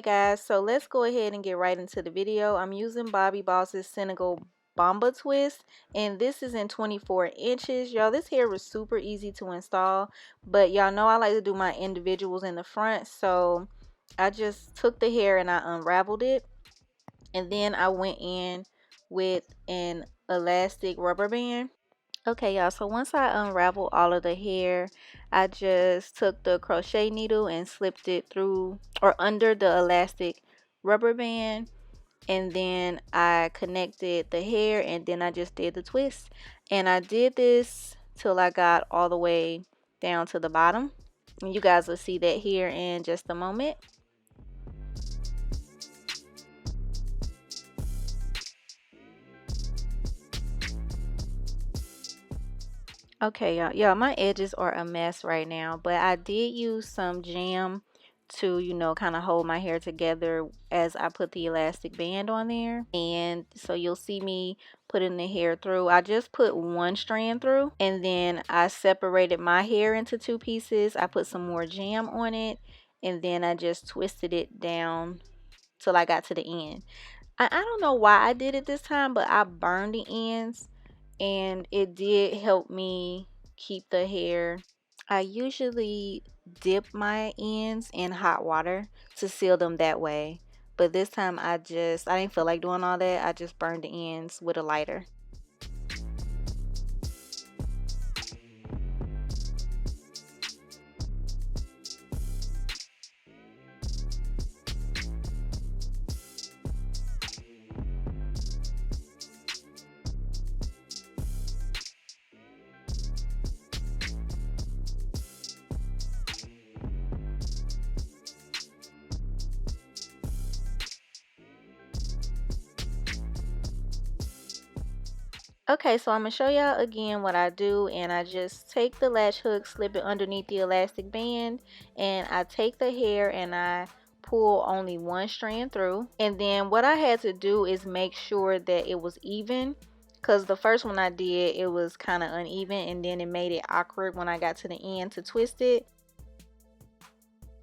guys, so let's go ahead and get right into the video. I'm using Bobbi Boss's Senegal Bomba twist, and this is in 24 inches. Y'all, this hair was super easy to install, but y'all know I like to do my individuals in the front, so I just took the hair and I unraveled it, and then I went in with an elastic rubber band. Okay, y'all, so once I unraveled all of the hair, I just took the crochet needle and slipped it through or under the elastic rubber band, and then I connected the hair, and then I just did the twist. And I did this till I got all the way down to the bottom, and you guys will see that here in just a moment. Okay, y'all, my edges are a mess right now, but I did use some jam to, you know, kind of hold my hair together as I put the elastic band on there. And so you'll see me putting the hair through. I just put one strand through, and then I separated my hair into two pieces. I put some more jam on it, and then I just twisted it down till I got to the end. I don't know why I did it this time, but I burned the ends, and it did help me keep the hair. I usually dip my ends in hot water to seal them that way, but this time I didn't feel like doing all that. I just burned the ends with a lighter. Okay, so I'm going to show y'all again what I do, and I just take the latch hook, slip it underneath the elastic band, and I take the hair and I pull only one strand through. And then what I had to do is make sure that it was even, because the first one I did, it was kind of uneven, and then it made it awkward when I got to the end to twist it.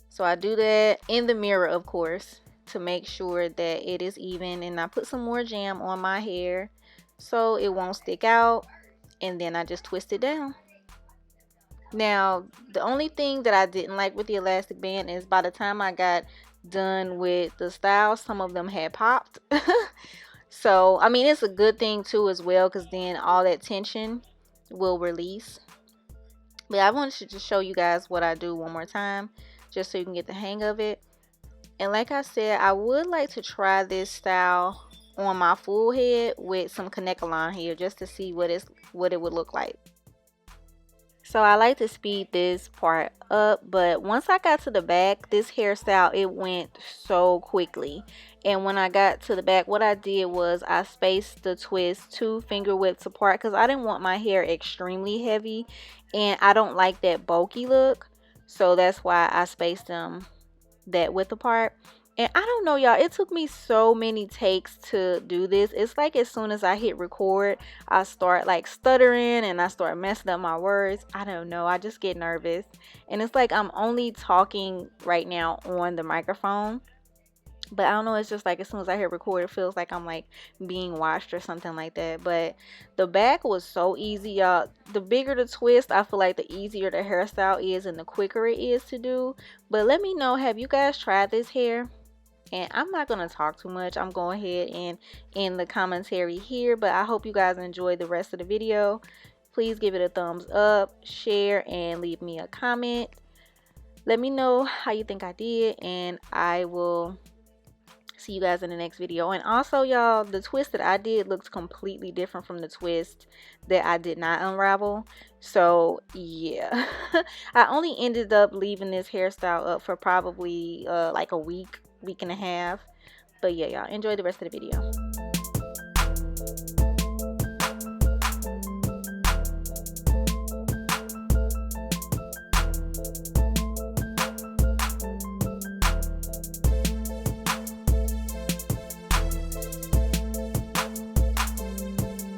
So I do that in the mirror, of course, to make sure that it is even, and I put some more jam on my hair so it won't stick out, and then I just twist it down. Now, the only thing that I didn't like with the elastic band is by the time I got done with the style, some of them had popped. So, I mean, it's a good thing too as well, because then all that tension will release. But I wanted to just show you guys what I do one more time, just so you can get the hang of it. And like I said, I would like to try this style on my full head with some connect-a-line here, just to see what it would look like. So I like to speed this part up, but once I got to the back, this hairstyle, it went so quickly. And when I got to the back, what I did was I spaced the twist 2 finger widths apart, because I didn't want my hair extremely heavy, and I don't like that bulky look. So that's why I spaced them that width apart. And I don't know, y'all, it took me so many takes to do this. It's like as soon as I hit record, I start like stuttering and I start messing up my words. I don't know, I just get nervous. And it's like I'm only talking right now on the microphone. But I don't know, it's just like as soon as I hit record, it feels like I'm like being watched or something like that. But the back was so easy, y'all. The bigger the twist, I feel like the easier the hairstyle is and the quicker it is to do. But let me know, have you guys tried this hair? And I'm not going to talk too much. I'm going ahead and end the commentary here. But I hope you guys enjoy the rest of the video. Please give it a thumbs up, share, and leave me a comment. Let me know how you think I did. And I will see you guys in the next video. And also, y'all, the twist that I did looks completely different from the twist that I did not unravel. So, yeah. I only ended up leaving this hairstyle up for probably like a week and a half. But yeah, y'all, enjoy the rest of the video.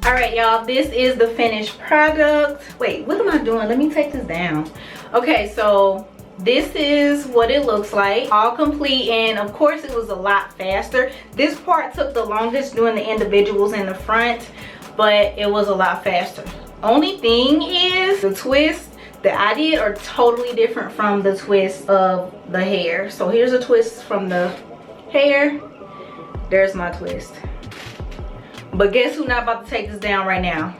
Alright, y'all, this is the finished product. Wait, what am I doing? Let me take this down. Okay, so this is what it looks like, all complete. And of course it was a lot faster. This part took the longest doing the individuals in the front, but it was a lot faster. Only thing is the twist that I did are totally different from the twist of the hair. So here's a twist from the hair, there's my twist. But guess who's not about to take this down right now?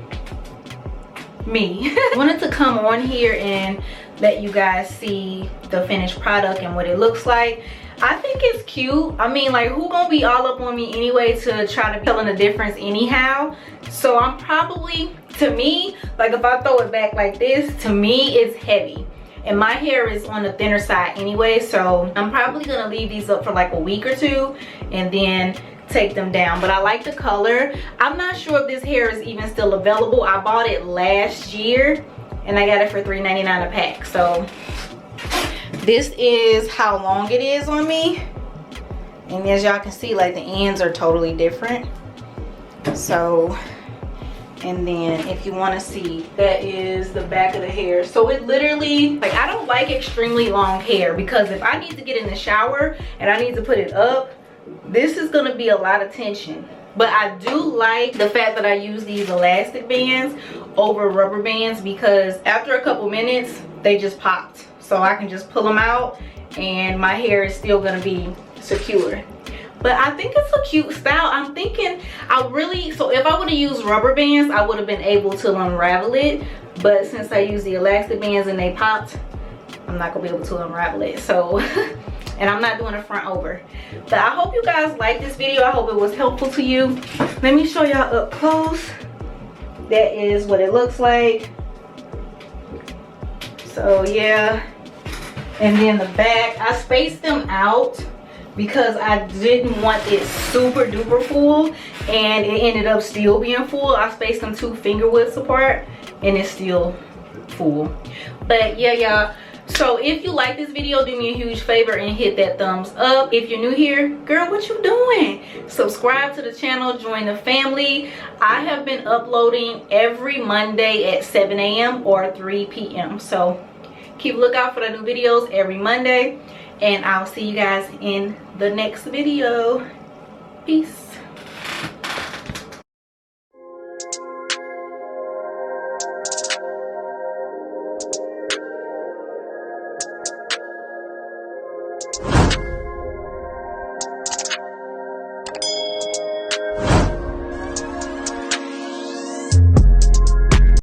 Me. I wanted to come on here and let you guys see the finished product and what it looks like. I think it's cute. I mean, like, who gonna be all up on me anyway to try to tell the difference anyhow? So I'm probably, to me, like if I throw it back like this, to me it's heavy. And my hair is on the thinner side anyway, so I'm probably gonna leave these up for like a week or two and then take them down. But I like the color. I'm not sure if this hair is even still available. I bought it last year and I got it for $3.99 a pack. So this is how long it is on me. And as y'all can see, like the ends are totally different. So, and then if you want to see, that is the back of the hair. So it literally, like, I don't like extremely long hair because if I need to get in the shower and I need to put it up, this is going to be a lot of tension. But I do like the fact that I use these elastic bands over rubber bands because after a couple minutes they just popped. So I can just pull them out and my hair is still going to be secure. But I think it's a cute style. I'm thinking so if I would have used rubber bands, I would have been able to unravel it. But since I use the elastic bands and they popped, I'm not gonna be able to unravel it. So, and I'm not doing a front over. But I hope you guys liked this video. I hope it was helpful to you. Let me show y'all up close. That is what it looks like. So yeah. And then the back, I spaced them out because I didn't want it super duper full and it ended up still being full. I spaced them 2 finger widths apart and it's still full. But yeah, y'all, so if you like this video, do me a huge favor and hit that thumbs up. If you're new here, girl, what you doing? Subscribe to the channel, join the family. I have been uploading every Monday at 7 a.m. or 3 p.m. so keep a lookout for the new videos every Monday. And I'll see you guys in the next video. Peace.